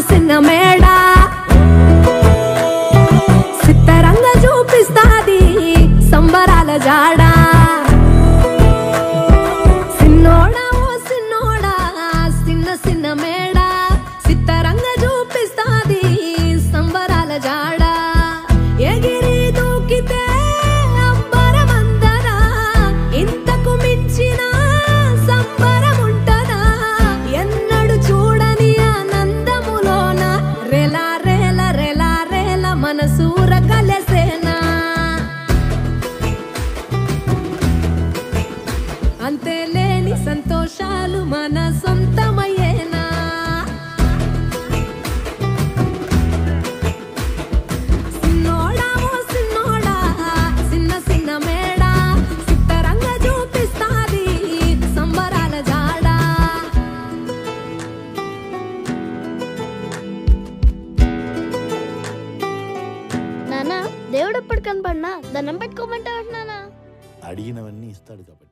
సిన్న మేడ సిత్తరంగా చూపిస్తాది సంబరాల జాడా సిన్నోడా ఓ సిన్నోడా సిన్న సిన్న మేడ సిత్తరంగా చూపిస్తాది సంబరాల జాడా ఎగిరి దూకితే అంబరమందరా ఇంతకు మించిన సంబరం ఉంటదా ఎన్నడు చూడని ఆనందములోన రెలా రేల రెలా రేల మనసూర కలసేనా అంతే లేని సంతోషాలు మన సొంతమయ్యేనా సిన్నోడా ఓ సిన్నోడా సిన్న సిన్న మేడ సిత్తరంగా చూపిస్తాది సంబరాల జాడా నానా దేవుడు ఎప్పుడు కనపడినా దండం పెట్టుకోమంటావు నానా అడిగినవన్నీ ఇస్తాడు కాబట్టి.